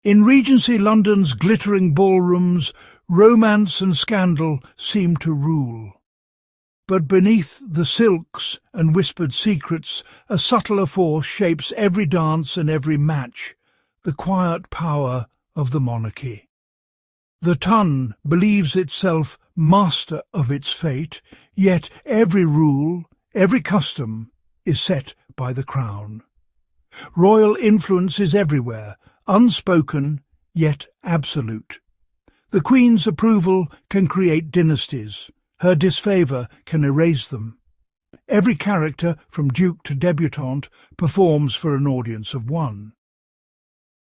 In Regency London's glittering ballrooms, romance and scandal seem to rule. But beneath the silks and whispered secrets, a subtler force shapes every dance and every match, the quiet power of the monarchy. The ton believes itself master of its fate, yet every rule, every custom is set by the crown. Royal influence is everywhere, unspoken yet absolute. The Queen's approval can create dynasties. Her disfavour can erase them. Every character, from duke to debutante, performs for an audience of one.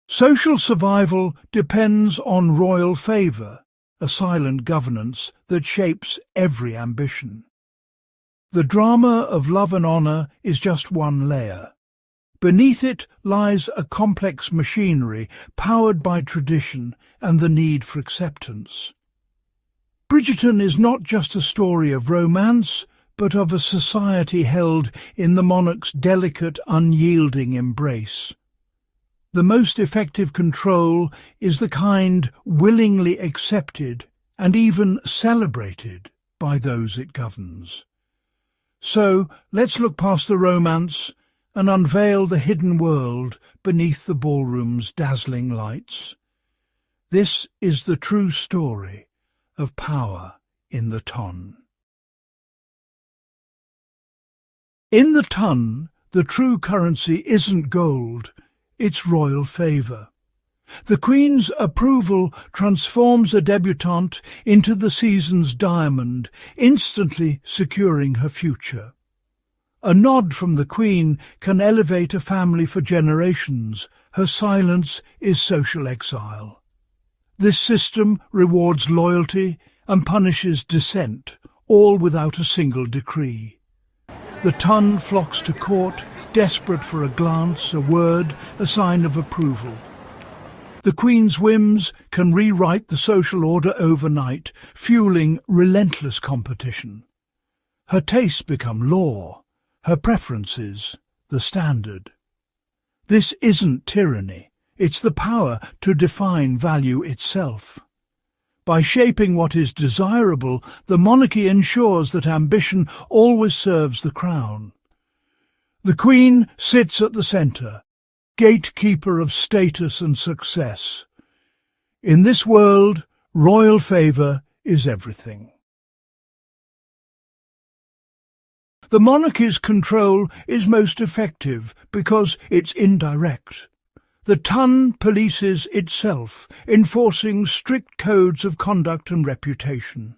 Social survival depends on royal favour, a silent governance that shapes every ambition. The drama of love and honour is just one layer. Beneath it lies a complex machinery powered by tradition and the need for acceptance. Bridgerton is not just a story of romance, but of a society held in the monarch's delicate, unyielding embrace. The most effective control is the kind willingly accepted and even celebrated by those it governs. So let's look past the romance and unveil the hidden world beneath the ballroom's dazzling lights. This is the true story of power in the ton. In the ton, the true currency isn't gold, it's royal favour. The Queen's approval transforms a debutante into the season's diamond, instantly securing her future. A nod from the Queen can elevate a family for generations. Her silence is social exile. This system rewards loyalty and punishes dissent, all without a single decree. The ton flocks to court, desperate for a glance, a word, a sign of approval. The Queen's whims can rewrite the social order overnight, fueling relentless competition. Her tastes become law, her preferences the standard. This isn't tyranny, it's the power to define value itself. By shaping what is desirable, the monarchy ensures that ambition always serves the crown. The Queen sits at the centre, gatekeeper of status and success. In this world, royal favour is everything. The monarchy's control is most effective because it's indirect. The ton polices itself, enforcing strict codes of conduct and reputation.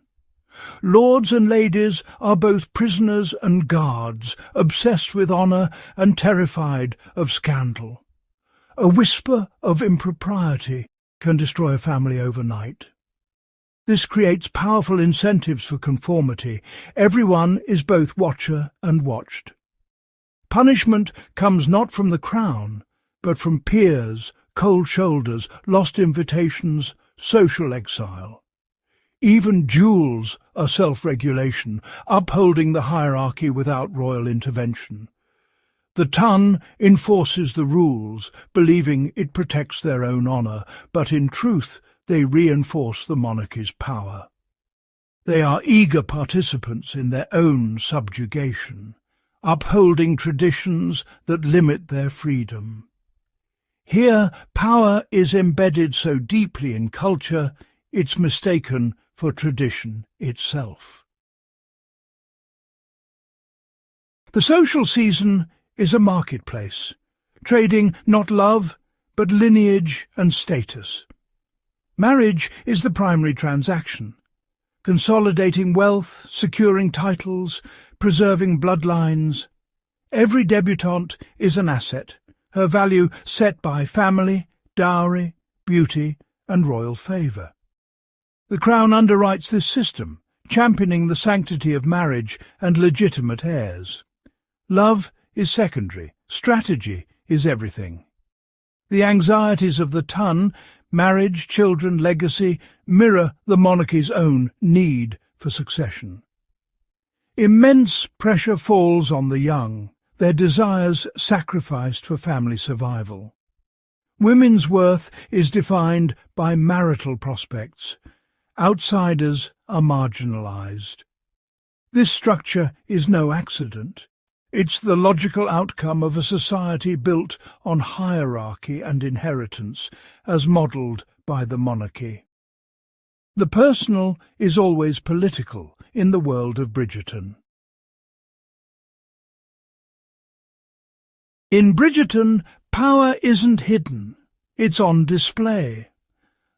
Lords and ladies are both prisoners and guards, obsessed with honour and terrified of scandal. A whisper of impropriety can destroy a family overnight. This creates powerful incentives for conformity. Everyone is both watcher and watched. Punishment comes not from the crown, but from peers, cold shoulders, lost invitations, social exile. Even duels are self-regulation, upholding the hierarchy without royal intervention. The ton enforces the rules, believing it protects their own honour, but in truth they reinforce the monarchy's power. They are eager participants in their own subjugation, upholding traditions that limit their freedom. Here, power is embedded so deeply in culture, it's mistaken for tradition itself. The social season is a marketplace, trading not love, but lineage and status. Marriage is the primary transaction, consolidating wealth, securing titles, preserving bloodlines. Every debutante is an asset, her value set by family, dowry, beauty, and royal favour. The Crown underwrites this system, championing the sanctity of marriage and legitimate heirs. Love is secondary, strategy is everything. The anxieties of the ton, marriage, children, legacy, mirror the monarchy's own need for succession. Immense pressure falls on the young, their desires sacrificed for family survival. Women's worth is defined by marital prospects. Outsiders are marginalized. This structure is no accident. It's the logical outcome of a society built on hierarchy and inheritance, as modelled by the monarchy. The personal is always political in the world of Bridgerton. In Bridgerton, power isn't hidden, it's on display.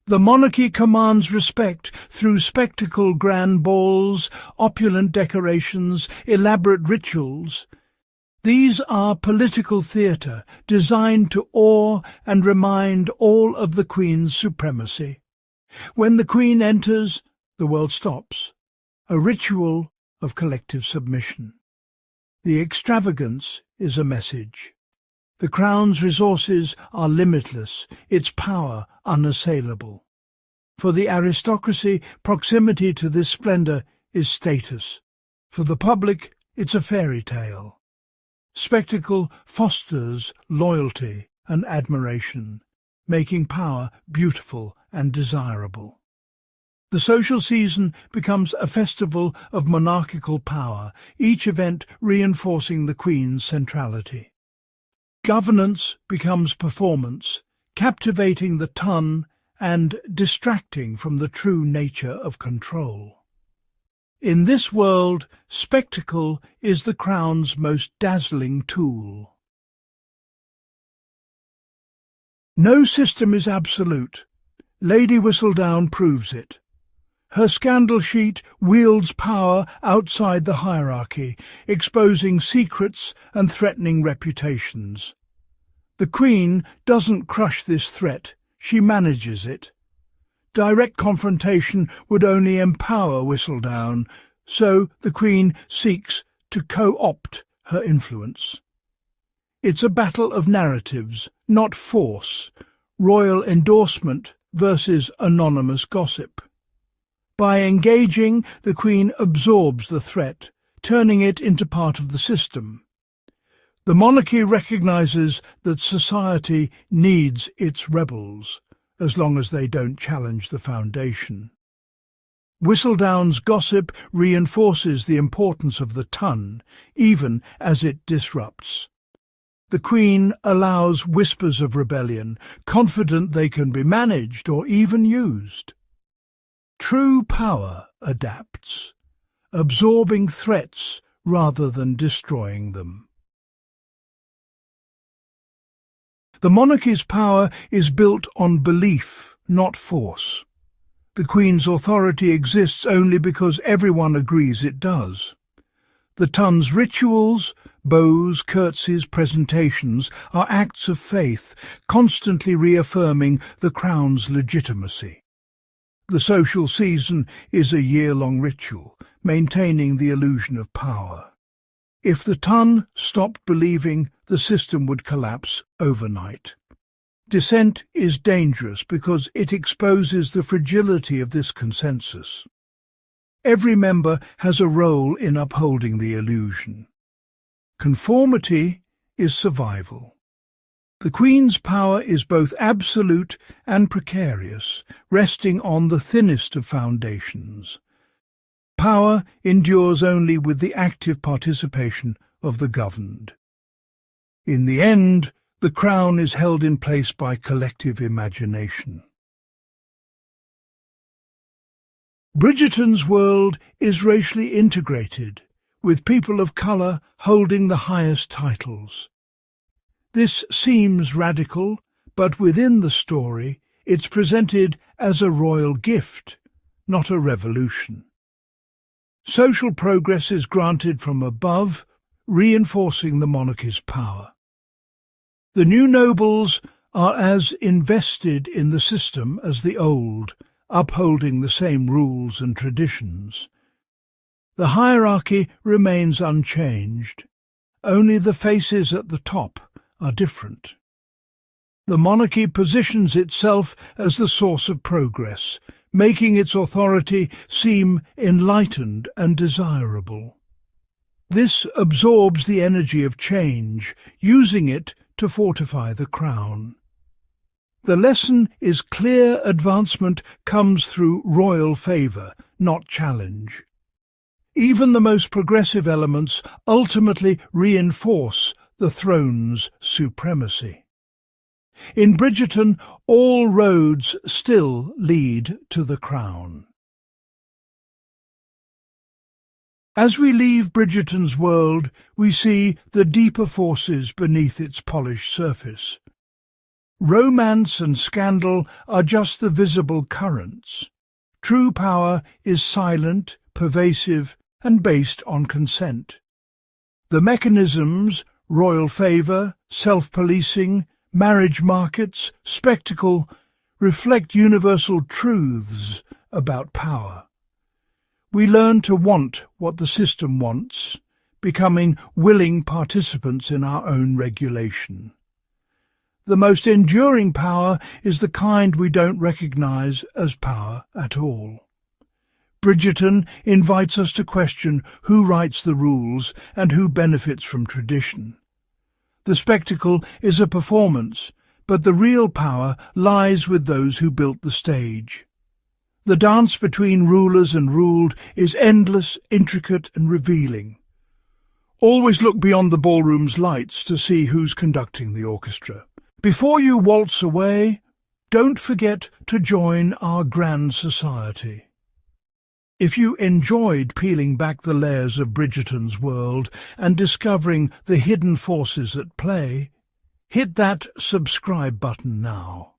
The monarchy commands respect through spectacle, grand balls, opulent decorations, elaborate rituals. These are political theatre designed to awe and remind all of the Queen's supremacy. When the Queen enters, the world stops, a ritual of collective submission. The extravagance is a message. The Crown's resources are limitless, its power unassailable. For the aristocracy, proximity to this splendour is status. For the public, it's a fairy tale. Spectacle fosters loyalty and admiration, making power beautiful and desirable. The social season becomes a festival of monarchical power, each event reinforcing the Queen's centrality. Governance becomes performance, captivating the ton and distracting from the true nature of control. In this world, spectacle is the Crown's most dazzling tool. No system is absolute. Lady Whistledown proves it. Her scandal sheet wields power outside the hierarchy, exposing secrets and threatening reputations. The Queen doesn't crush this threat, she manages it. Direct confrontation would only empower Whistledown, so the Queen seeks to co-opt her influence. It's a battle of narratives, not force, royal endorsement versus anonymous gossip. By engaging, the Queen absorbs the threat, turning it into part of the system. The monarchy recognises that society needs its rebels, as long as they don't challenge the foundation. Whistledown's gossip reinforces the importance of the ton, even as it disrupts. The Queen allows whispers of rebellion, confident they can be managed or even used. True power adapts, absorbing threats rather than destroying them. The monarchy's power is built on belief, not force. The Queen's authority exists only because everyone agrees it does. The ton's rituals, bows, curtsies, presentations, are acts of faith, constantly reaffirming the Crown's legitimacy. The social season is a year-long ritual, maintaining the illusion of power. If the ton stopped believing, the system would collapse overnight. Dissent is dangerous because it exposes the fragility of this consensus. Every member has a role in upholding the illusion. Conformity is survival. The Queen's power is both absolute and precarious, resting on the thinnest of foundations. Power endures only with the active participation of the governed. In the end, the Crown is held in place by collective imagination. Bridgerton's world is racially integrated, with people of colour holding the highest titles. This seems radical, but within the story, it's presented as a royal gift, not a revolution. Social progress is granted from above, reinforcing the monarchy's power. The new nobles are as invested in the system as the old, upholding the same rules and traditions. The hierarchy remains unchanged. Only the faces at the top are different. The monarchy positions itself as the source of progress, making its authority seem enlightened and desirable. This absorbs the energy of change, using it to fortify the Crown. The lesson is clear: advancement comes through royal favour, not challenge. Even the most progressive elements ultimately reinforce the throne's supremacy. In Bridgerton, all roads still lead to the crown. As we leave Bridgerton's world, we see the deeper forces beneath its polished surface. Romance and scandal are just the visible currents. True power is silent, pervasive, and based on consent. The mechanisms, royal favour, self-policing, marriage markets, spectacle, reflect universal truths about power. We learn to want what the system wants, becoming willing participants in our own regulation. The most enduring power is the kind we don't recognise as power at all. Bridgerton invites us to question who writes the rules and who benefits from tradition. The spectacle is a performance, but the real power lies with those who built the stage. The dance between rulers and ruled is endless, intricate and revealing. Always look beyond the ballroom's lights to see who's conducting the orchestra. Before you waltz away, don't forget to join our grand society. If you enjoyed peeling back the layers of Bridgerton's world and discovering the hidden forces at play, hit that subscribe button now.